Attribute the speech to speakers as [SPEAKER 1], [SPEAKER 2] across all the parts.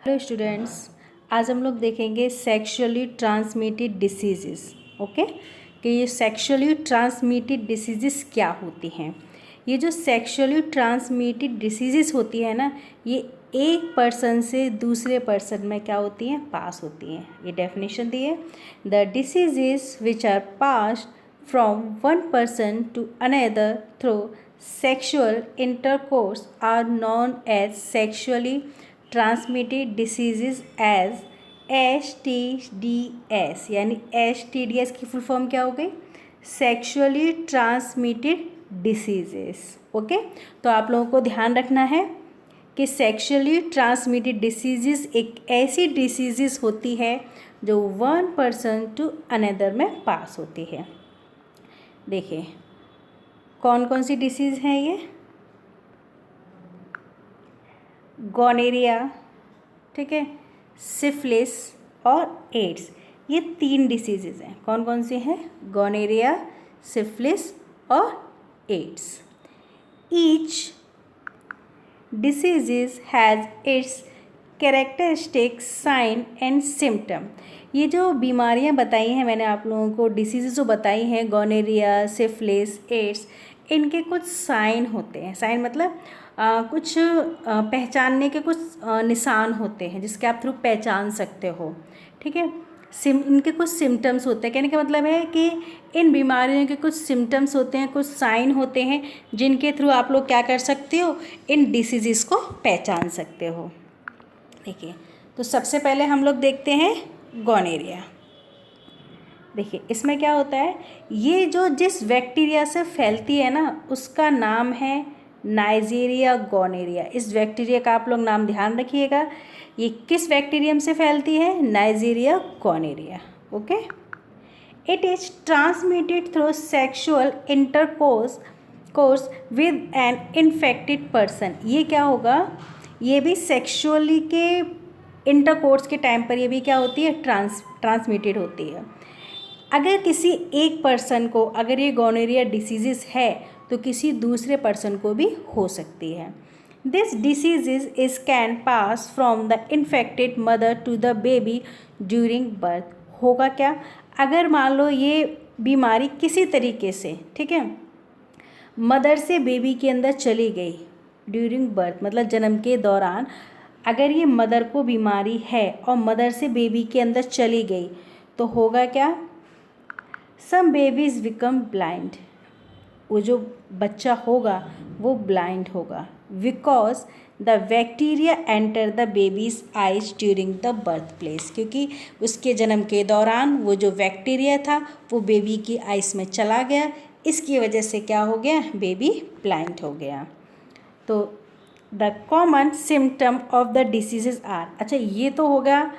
[SPEAKER 1] Hello students, आज हम लोग देखेंगे सेक्सुअली ट्रांसमिटेड डिसीजेस। ओके, कि ये सेक्सुअली ट्रांसमिटेड डिसीजेस क्या होती हैं। ये जो सेक्सुअली ट्रांसमिटेड डिसीजेस होती है ना, ये एक पर्सन से दूसरे पर्सन में क्या होती हैं, पास होती हैं। ये डेफिनेशन दी है, the diseases which are passed from one person to another through sexual intercourse are known as sexually transmitted diseases as STDs। यानी STDs की फुल फॉर्म क्या हो गई, सेक्सुअली ट्रांसमिटेड डिसीजेस। ओके, तो आप लोगों को ध्यान रखना है कि सेक्सुअली ट्रांसमिटेड डिसीजेस एक ऐसी डिसीजेस होती है जो वन पर्सन टू अनदर में पास होती है। देखिए कौन कौन सी डिसीज़ हैं ये, गोनेरिया, ठीक है, सिफिलिस और एड्स। ये 3 डिसीजेज हैं। कौन कौन सी हैं, गोनेरिया, सिफिलिस और AIDS. Each diseases has its characteristic sign and symptom. ये जो बीमारियां बताई हैं मैंने आप लोगों को, डिसीजेज जो बताई हैं, गोनेरिया, सिफिलिस, एड्स, इनके कुछ साइन होते हैं। साइन मतलब कुछ पहचानने के कुछ निशान होते हैं जिसके आप थ्रू पहचान सकते हो, ठीक है। इनके कुछ सिम्टम्स होते हैं। कहने का मतलब है कि इन बीमारियों के कुछ सिम्टम्स होते हैं, कुछ साइन होते हैं जिनके थ्रू आप लोग क्या कर सकते हो, इन डिसीज़ को पहचान सकते हो। देखिए, तो सबसे पहले हम लोग देखते हैं गोनेरिया। देखिए इसमें क्या होता है, ये जो जिस बैक्टीरिया से फैलती है ना, उसका नाम है नाइजीरिया गोनेरिया। इस बैक्टीरिया का आप लोग नाम ध्यान रखिएगा। ये किस बैक्टीरियम से फैलती है, Neisseria gonorrhoea. Okay, it is transmitted through sexual intercourse with an infected person. ये क्या होगा, ये भी सेक्सुअली के इंटरकोर्स के टाइम पर ये भी क्या होती है, ट्रांसमिटेड होती है। अगर किसी एक पर्सन को अगर ये गोनेरिया डिसीजेस है तो किसी दूसरे पर्सन को भी हो सकती है। This diseases is can pass from the infected mother to the baby during birth. होगा क्या, अगर मान लो ये बीमारी किसी तरीके से, ठीक है, मदर से बेबी के अंदर चली गई ड्यूरिंग बर्थ, मतलब जन्म के दौरान अगर ये मदर को बीमारी है और मदर से बेबी के अंदर चली गई तो होगा क्या, सम बेबीज बिकम ब्लाइंड। वो जो बच्चा होगा वो ब्लाइंड होगा, because the bacteria enter the babies eyes during the birth place. क्योंकि उसके जन्म के दौरान वो जो बैक्टीरिया था वो बेबी की आइज में चला गया, इसकी वजह से क्या हो गया, बेबी ब्लाइंड हो गया। तो the common symptom of the diseases are, अच्छा ये तो होगा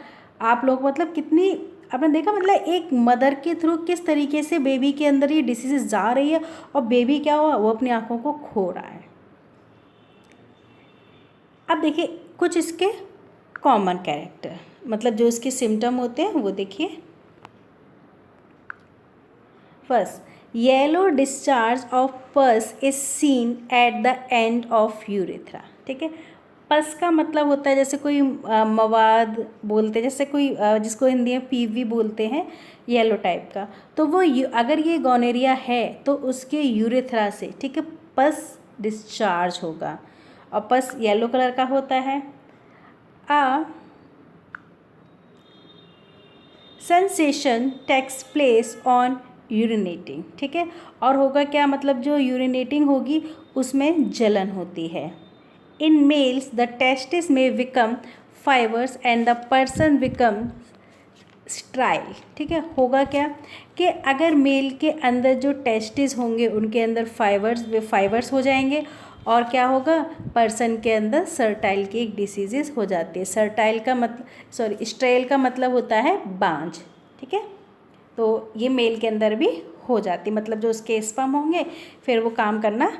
[SPEAKER 1] आप लोग, मतलब कितनी आपने देखा, मतलब एक मदर के थ्रू किस तरीके से बेबी के अंदर ये डिसीजेज जा रही है और बेबी क्या हुआ, वो अपनी आंखों को खो रहा है। अब देखिए कुछ इसके कॉमन कैरेक्टर, मतलब जो इसके सिम्टम होते हैं वो देखिए। फर्स्ट, येलो डिस्चार्ज ऑफ पस is seen at the end of urethra. ठीक है, पस का मतलब होता है जैसे कोई मवाद बोलते हैं, जैसे कोई जिसको हिंदी में पीवी बोलते हैं, येलो टाइप का। तो वो अगर ये गोनेरिया है तो उसके यूरेथ्रा से, ठीक है, पस डिस्चार्ज होगा और पस येलो कलर का होता है। Sensation takes place on urinating, ठीक है, और होगा क्या, मतलब जो यूरिनेटिंग होगी उसमें जलन होती है। इन मेल्स द टेस्टिस में become fibres and the person become स्ट्राइल। ठीक है, होगा क्या कि अगर मेल के अंदर जो टेस्टिस होंगे उनके अंदर फाइबर्स, वे फाइबर्स हो जाएंगे और क्या होगा, पर्सन के अंदर सर्टाइल की एक डिसीजेस हो जाती है। सर्टाइल का मतलब स्ट्रेल का मतलब होता है बांझ, ठीक है, तो ये मेल के अंदर भी हो जाती, मतलब जो उसके स्पर्म होंगे फिर वो काम करना,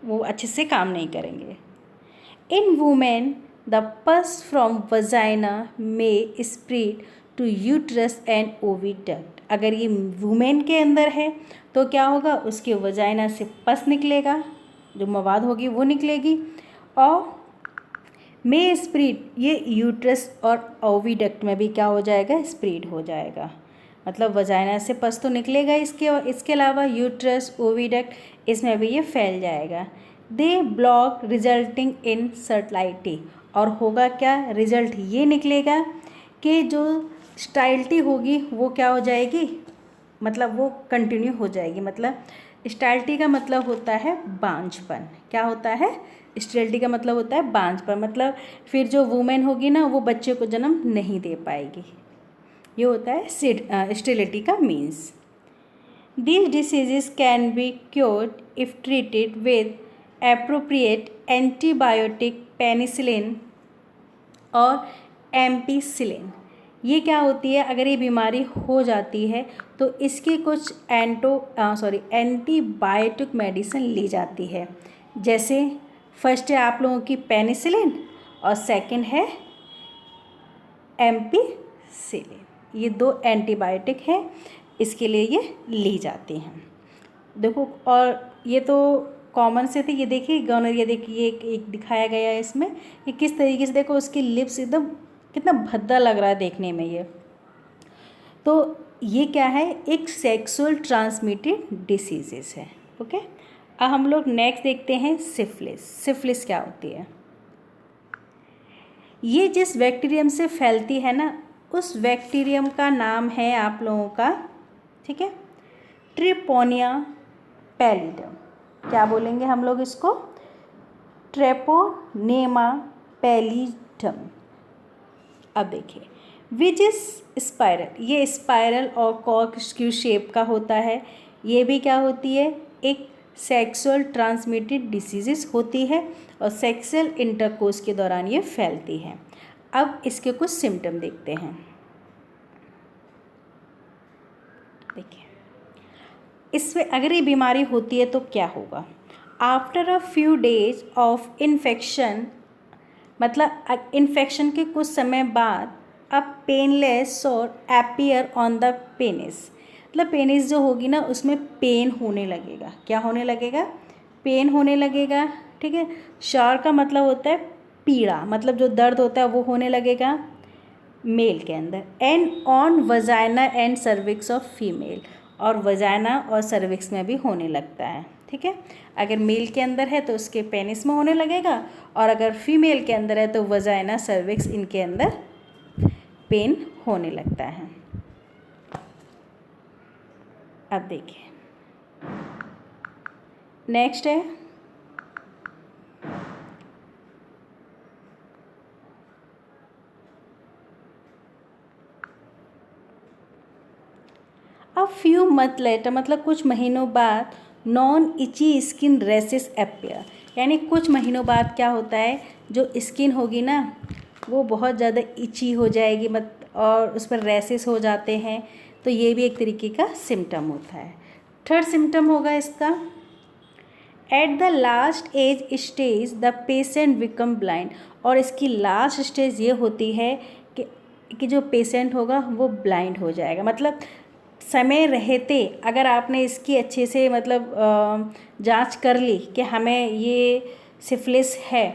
[SPEAKER 1] वो अच्छे से काम नहीं करेंगे। In women the pus from vagina में spread to uterus and oviduct. अगर ये वुमेन के अंदर है तो क्या होगा, उसके वजाइना से पस निकलेगा, जो मवाद होगी वो निकलेगी, और मे स्प्रेड, ये यूट्रस और ओविडक्ट में भी क्या हो जाएगा, स्प्रेड हो जाएगा। मतलब वजाइना से पस तो निकलेगा इसके अलावा यूट्रस, ओविडक्ट, इसमें भी ये फैल जाएगा। दे ब्लॉक रिजल्टिंग इन स्टराइलिटी, और होगा क्या, रिजल्ट ये निकलेगा कि जो स्टाइलिटी होगी वो क्या हो जाएगी, मतलब वो कंटिन्यू हो जाएगी। मतलब स्टाइलिटी का मतलब होता है बांझपन। क्या होता है, स्टेरिलिटी का मतलब होता है बांझपन। मतलब फिर जो वुमेन होगी ना वो बच्चे को जन्म नहीं दे पाएगी। ये होता है स्टेरिलिटी का means. These diseases can be cured if treated with appropriate antibiotic penicillin और एम्पिसिलिन। ये क्या होती है, अगर ये बीमारी हो जाती है तो इसकी कुछ एंटीबायोटिक मेडिसिन ली जाती है। जैसे फर्स्ट है आप लोगों की पेनिसिलिन और सेकंड है एम्पिसिलिन। ये दो एंटीबायोटिक है, इसके लिए ये ली जाती हैं। देखो, और ये तो कॉमन से थे। ये देखिए गॉनोरिया, देखिए एक दिखाया गया है इसमें, ये किस तरीके से, देखो उसकी लिप्स एकदम कितना भद्दा लग रहा है देखने में ये। तो ये क्या है, एक सेक्सुअल ट्रांसमिटेड डिसीजेस है। ओके, अब हम लोग नेक्स्ट देखते हैं सिफिलिस। सिफिलिस क्या होती है, ये जिस बैक्टीरियम से फैलती है ना, उस बैक्टीरियम का नाम है आप लोगों का, ठीक है, ट्रिपोनिया पैलिडम। क्या बोलेंगे हम लोग इसको, ट्रेपोनेमा पैलिडम। अब देखिए, विच इज स्पाइरल, ये स्पाइरल और कॉर्कस्क्यू शेप का होता है। ये भी क्या होती है, एक सेक्सुअल ट्रांसमिटेड डिसीजेस होती है और सेक्सुअल इंटरकोर्स के दौरान ये फैलती है। अब इसके कुछ सिम्टम देखते हैं। देखिए, इसमें अगर ये बीमारी होती है तो क्या होगा, after a few days of infection, मतलब इन्फेक्शन के कुछ समय बाद, अब पेनलेस और अपीयर ऑन द पेनिस, मतलब पेनिस जो होगी ना उसमें पेन होने लगेगा। क्या होने लगेगा, पेन होने लगेगा, ठीक है। शॉर का मतलब होता है पीड़ा, मतलब जो दर्द होता है वो होने लगेगा मेल के अंदर। And on vagina and cervix of female, और वजाइना और सर्विक्स में भी होने लगता है, ठीक है। अगर मेल के अंदर है तो उसके पेनिस में होने लगेगा, और अगर फीमेल के अंदर है तो वजाइना, सर्विक्स, इनके अंदर पेन होने लगता है। अब देखिए नेक्स्ट है अब फ्यू मंथ लेटर, मतलब कुछ महीनों बाद, नॉन इची स्किन रैसेस अपीयर, यानी कुछ महीनों बाद क्या होता है, जो स्किन होगी ना वो बहुत ज़्यादा इची हो जाएगी, और उस पर रैसेस हो जाते हैं। तो ये भी एक तरीके का सिम्टम होता है। थर्ड सिम्टम होगा इसका, at the last age stage the patient become blind, और इसकी लास्ट स्टेज ये होती है कि जो पेशेंट होगा वो ब्लाइंड हो जाएगा। मतलब समय रहते अगर आपने इसकी अच्छे से मतलब जांच कर ली कि हमें ये सिफिलिस है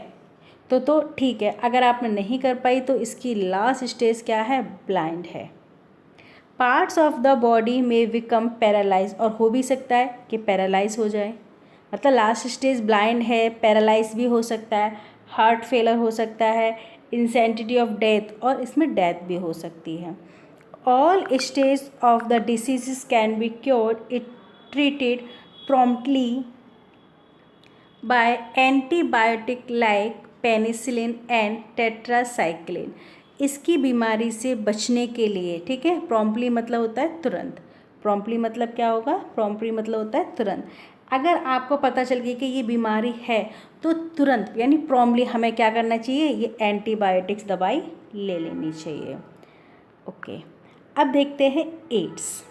[SPEAKER 1] तो ठीक है। अगर आपने नहीं कर पाई तो इसकी लास्ट स्टेज क्या है, ब्लाइंड है। पार्ट्स ऑफ द बॉडी में बिकम पैरालाइज, और हो भी सकता है कि पैरालाइज हो जाए। मतलब लास्ट स्टेज ब्लाइंड है, पैरालाइज भी हो सकता है, हार्ट फेलर हो सकता है, इंसेंटिटी ऑफ डेथ, और इसमें डेथ भी हो सकती है। All stage of the diseases can be cured it treated promptly by antibiotic like penicillin and tetracycline. इसकी बीमारी से बचने के लिए, ठीक है, प्रॉम्प्टली मतलब होता है तुरंत। प्रॉम्प्टली मतलब क्या होगा, प्रॉम्प्टली मतलब होता है तुरंत। अगर आपको पता चल गई कि ये बीमारी है तो तुरंत यानी प्रॉम्प्टली हमें क्या करना चाहिए, ये एंटीबायोटिक्स दवाई ले लेनी चाहिए। ओके, अब देखते हैं एड्स।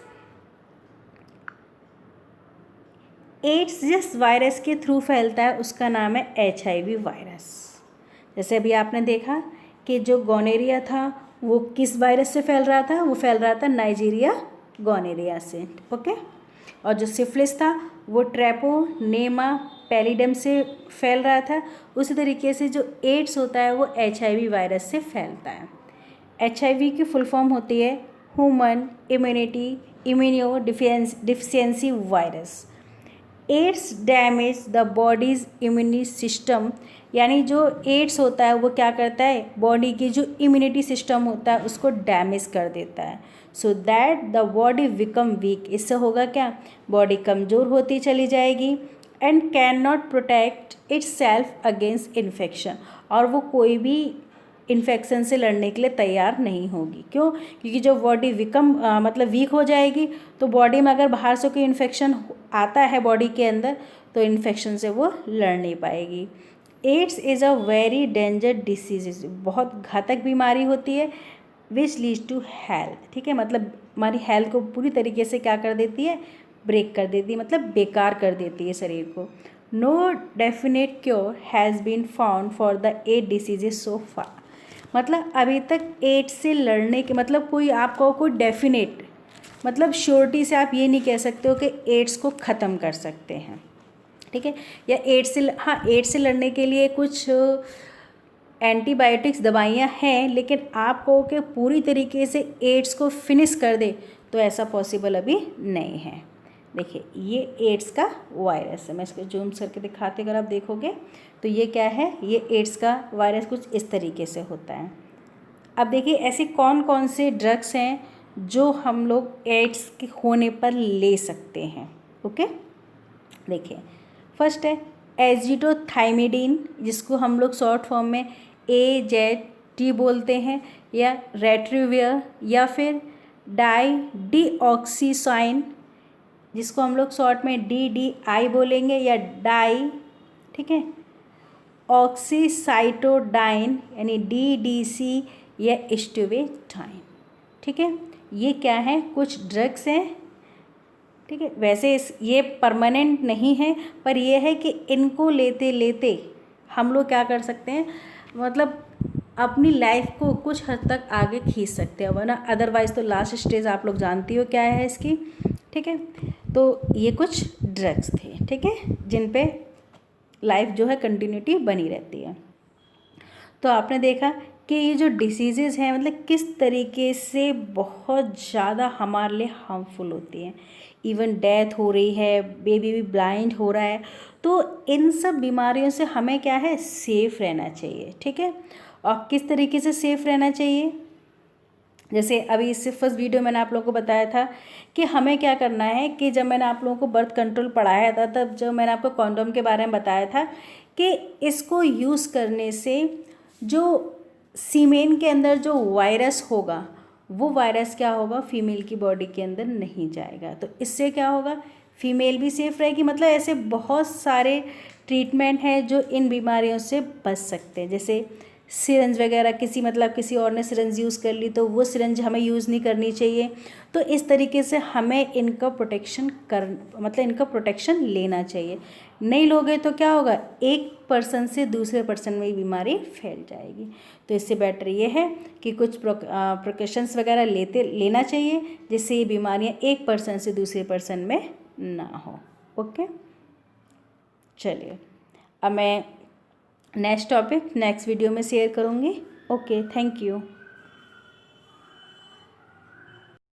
[SPEAKER 1] एड्स जिस वायरस के थ्रू फैलता है उसका नाम है HIV वायरस। जैसे अभी आपने देखा कि जो गोनेरिया था वो किस वायरस से फैल रहा था, वो फैल रहा था नाइजीरिया गोनेरिया से, ओके। और जो सिफिलिस था वो ट्रेपोनेमा पैलिडम से फैल रहा था, उसी तरीके से जो एड्स होता है वो HIV वायरस से फैलता है। HIV की फुल फॉर्म होती है human immunodeficiency virus. AIDS damage the body's immunity system, यानी जो एड्स होता है वो क्या करता है, बॉडी की जो इम्यूनिटी सिस्टम होता है उसको डैमेज कर देता है। So that the body become weak, इससे होगा क्या, बॉडी कमज़ोर होती चली जाएगी and can not protect it's self against infection, और वो कोई भी इन्फेक्शन से लड़ने के लिए तैयार नहीं होगी। क्यों? क्योंकि जब बॉडी मतलब वीक हो जाएगी तो बॉडी में अगर बाहर से कोई इन्फेक्शन आता है बॉडी के अंदर तो इन्फेक्शन से वो लड़ नहीं पाएगी। AIDS is a very danger disease, बहुत घातक बीमारी होती है, विच लीड्स टू हेल्थ, ठीक है, मतलब हमारी हेल्थ को पूरी तरीके से क्या कर देती है, ब्रेक कर देती है, मतलब बेकार कर देती है शरीर को। No definite cure has been found for the AIDS diseases so far, मतलब अभी तक एड्स से लड़ने के मतलब कोई आपको कोई डेफिनेट मतलब श्योरिटी से आप ये नहीं कह सकते हो कि एड्स को ख़त्म कर सकते हैं, ठीक है, या एड्स से, हाँ एड्स से लड़ने के लिए कुछ एंटीबायोटिक्स दवाइयाँ हैं, लेकिन आप कहो कि पूरी तरीके से एड्स को फिनिश कर दे तो ऐसा पॉसिबल अभी नहीं है। देखिए ये एड्स का वायरस है, मैं इसको जूम करके दिखाते, अगर आप देखोगे तो ये क्या है, ये एड्स का वायरस कुछ इस तरीके से होता है। अब देखिए ऐसे कौन कौन से ड्रग्स हैं जो हम लोग एड्स के होने पर ले सकते हैं। ओके, देखिए फर्स्ट है एजिडोथाइमिडीन, जिसको हम लोग शॉर्ट फॉर्म में AZT बोलते हैं, या रेट्रोवियर, या फिर डीऑक्सीसाइन, जिसको हम लोग शॉर्ट में DDI बोलेंगे, या डाई, ठीक है, ऑक्सीसाइटोडाइन यानी DDC, या स्टुवेटाइन, ठीक है। ये क्या है, कुछ ड्रग्स हैं, ठीक है। वैसे ये परमानेंट नहीं है, पर ये है कि इनको लेते लेते हम लोग क्या कर सकते हैं, मतलब अपनी लाइफ को कुछ हद तक आगे खींच सकते हैं, वरना अदरवाइज़ तो लास्ट स्टेज आप लोग जानती हो क्या है इसकी, ठीक है। तो ये कुछ ड्रग्स थे, ठीक है, जिन पे लाइफ जो है कंटिन्यूटी बनी रहती है। तो आपने देखा कि ये जो डिसीज़ेज़ हैं मतलब किस तरीके से बहुत ज़्यादा हमारे लिए हार्मफुल होती हैं, इवन डेथ हो रही है, बेबी भी ब्लाइंड हो रहा है। तो इन सब बीमारियों से हमें क्या है, सेफ़ रहना चाहिए, ठीक है। और किस तरीके से सेफ़ रहना चाहिए, जैसे अभी इससे फर्स्ट वीडियो मैंने आप लोगों को बताया था कि हमें क्या करना है, कि जब मैंने आप लोगों को बर्थ कंट्रोल पढ़ाया था, तब जब मैंने आपको कॉन्डोम के बारे में बताया था कि इसको यूज़ करने से जो सीमेन के अंदर जो वायरस होगा वो वायरस क्या होगा, फीमेल की बॉडी के अंदर नहीं जाएगा। तो इससे क्या होगा, फीमेल भी सेफ़ रहेगी। मतलब ऐसे बहुत सारे ट्रीटमेंट हैं जो इन बीमारियों से बच सकते हैं। जैसे सिरंज वगैरह किसी और ने सिरंज यूज़ कर ली तो वो सिरंज हमें यूज़ नहीं करनी चाहिए। तो इस तरीके से हमें इनका प्रोटेक्शन लेना चाहिए। नहीं लोगे तो क्या होगा, एक पर्सन से दूसरे पर्सन में ये बीमारी फैल जाएगी। तो इससे बेटर ये है कि कुछ प्रिकॉशंस वगैरह लेना चाहिए, जिससे ये बीमारियाँ एक पर्सन से दूसरे पर्सन में ना हो। ओके, चलिए अब मैं नेक्स्ट टॉपिक नेक्स्ट वीडियो में शेयर करूँगी। Okay, thank you.